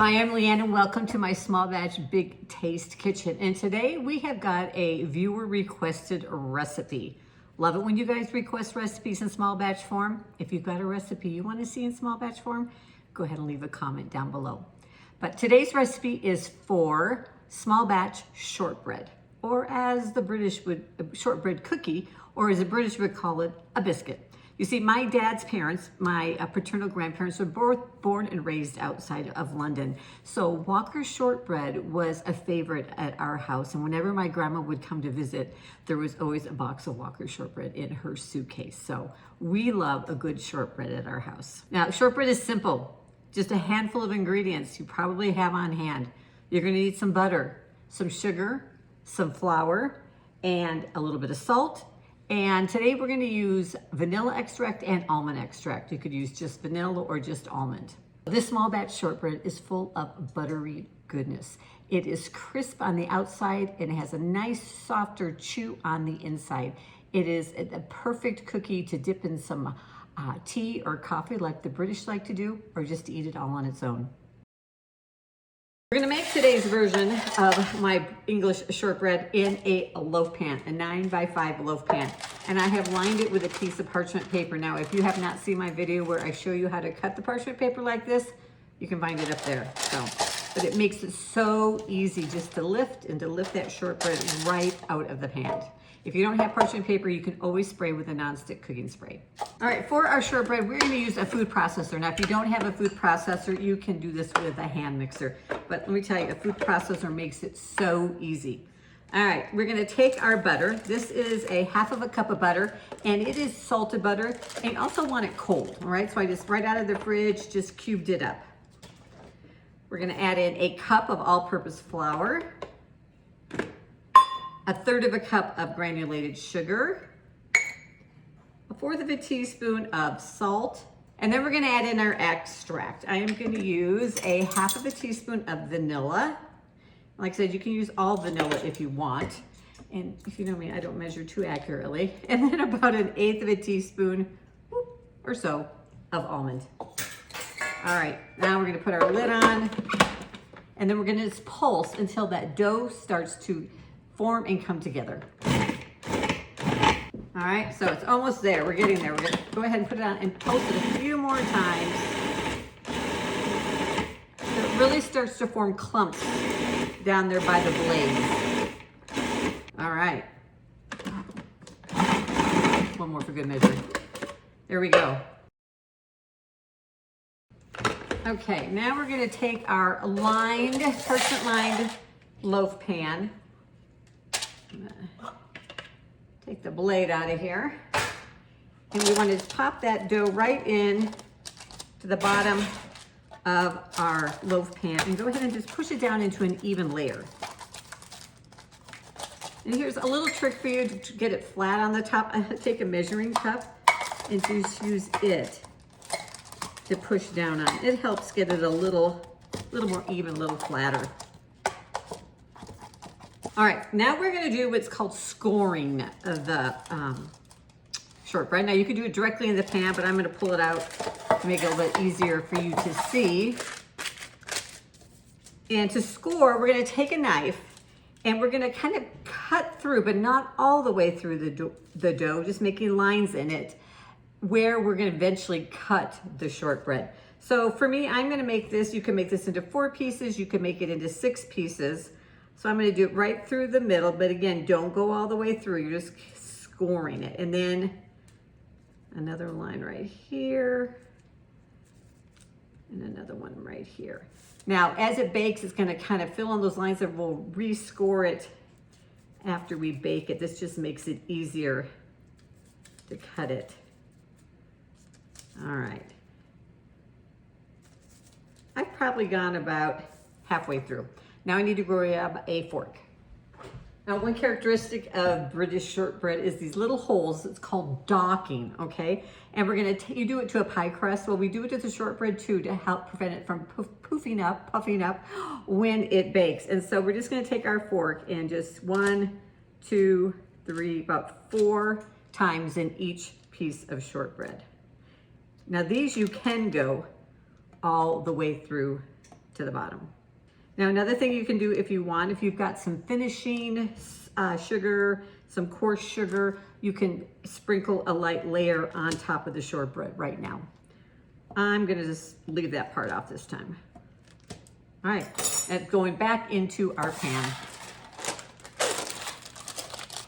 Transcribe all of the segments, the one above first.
Hi, I'm Leanne and welcome to my Small Batch Big Taste Kitchen. And today we have got a viewer requested recipe. Love it when you guys request recipes in small batch form. If you've got a recipe you want to see in small batch form, go ahead and leave a comment down below. But today's recipe is for small batch shortbread, or as the British would, shortbread cookie, or as the British would call it, a biscuit. You see, my dad's parents, my paternal grandparents, were both born and raised outside of London. So Walker shortbread was a favorite at our house. And whenever my grandma would come to visit, there was always a box of Walker shortbread in her suitcase. So we love a good shortbread at our house. Now, shortbread is simple. Just a handful of ingredients you probably have on hand. You're gonna need some butter, some sugar, some flour, and a little bit of salt. And today we're going to use vanilla extract and almond extract. You could use just vanilla or just almond. This small batch shortbread is full of buttery goodness. It is crisp on the outside and it has a nice softer chew on the inside. It is a perfect cookie to dip in some tea or coffee like the British like to do, or just to eat it all on its own. We're gonna make today's version of my English shortbread in a loaf pan, a 9x5 loaf pan. And I have lined it with a piece of parchment paper. Now, if you have not seen my video where I show you how to cut the parchment paper like this, you can find it up there. But it makes it so easy just to lift that shortbread right out of the pan. If you don't have parchment paper, you can always spray with a nonstick cooking spray. All right, for our shortbread, we're gonna use a food processor. Now, if you don't have a food processor, you can do this with a hand mixer. But let me tell you, a food processor makes it so easy. All right, we're gonna take our butter. This is a half of a cup of butter, and it is salted butter, and you also want it cold, all right? So I just, right out of the fridge, just cubed it up. We're gonna add in a cup of all-purpose flour, a third of a cup of granulated sugar, a fourth of a teaspoon of salt, and then we're gonna add in our extract. I am gonna use a half of a teaspoon of vanilla. Like I said, you can use all vanilla if you want. And if you know me, I don't measure too accurately. And then about an eighth of a teaspoon or so of almond. All right, now we're gonna put our lid on, and then we're gonna just pulse until that dough starts to form and come together. All right, so it's almost there. We're getting there. We're gonna go ahead and put it on and pulse it a few more times. So it really starts to form clumps down there by the blades. All right. One more for good measure. There we go. Okay, now we're gonna take our parchment lined loaf pan. Take the blade out of here. And we want to pop that dough right in to the bottom of our loaf pan and go ahead and just push it down into an even layer. And here's a little trick for you to get it flat on the top. Take a measuring cup and just use it to push down on. It helps get it a little more even, a little flatter. All right, now we're gonna do what's called scoring the shortbread. Now you can do it directly in the pan, but I'm gonna pull it out to make it a little bit easier for you to see. And to score, we're gonna take a knife and we're gonna kind of cut through, but not all the way through the dough, just making lines in it where we're gonna eventually cut the shortbread. So for me, I'm gonna make this, you can make this into 4 pieces, you can make it into 6 pieces. So I'm gonna do it right through the middle, but again, don't go all the way through, you're just scoring it. And then another line right here, and another one right here. Now, as it bakes, it's gonna kind of fill in those lines and we'll rescore it after we bake it. This just makes it easier to cut it. All right. I've probably gone about halfway through. Now I need to grab a fork. Now, one characteristic of British shortbread is these little holes. It's called docking, okay? And we're gonna, you do it to a pie crust. Well, we do it to the shortbread too to help prevent it from puffing up when it bakes. And so we're just gonna take our fork and just 1, 2, 3, about 4 times in each piece of shortbread. Now these you can go all the way through to the bottom. Now, another thing you can do if you want, if you've got some finishing sugar, some coarse sugar, you can sprinkle a light layer on top of the shortbread right now. I'm gonna just leave that part off this time. All right, and going back into our pan.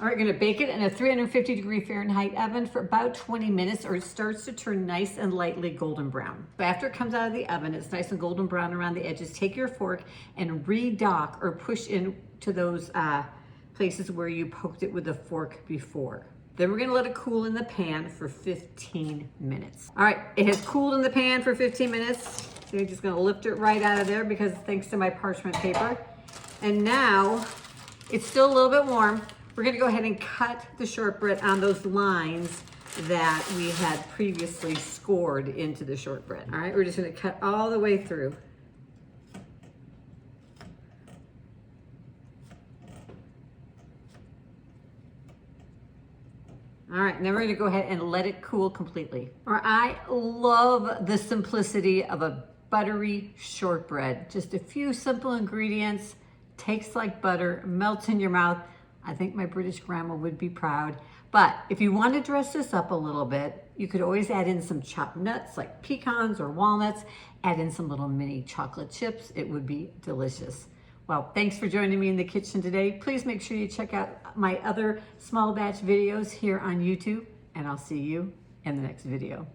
All right, we're gonna bake it in a 350 Fahrenheit oven for about 20 minutes, or it starts to turn nice and lightly golden brown. But after it comes out of the oven, it's nice and golden brown around the edges. Take your fork and re-dock or push into those places where you poked it with a fork before. Then we're gonna let it cool in the pan for 15 minutes. All right, it has cooled in the pan for 15 minutes. So you're just gonna lift it right out of there because thanks to my parchment paper. And now, it's still a little bit warm. We're gonna go ahead and cut the shortbread on those lines that we had previously scored into the shortbread. All right, we're just gonna cut all the way through. All right, now we're gonna go ahead and let it cool completely. Or I love the simplicity of a buttery shortbread. Just a few simple ingredients, tastes like butter, melts in your mouth. I think my British grandma would be proud. But if you want to dress this up a little bit, you could always add in some chopped nuts like pecans or walnuts, add in some little mini chocolate chips. It would be delicious. Well, thanks for joining me in the kitchen today. Please make sure you check out my other small batch videos here on YouTube, and I'll see you in the next video.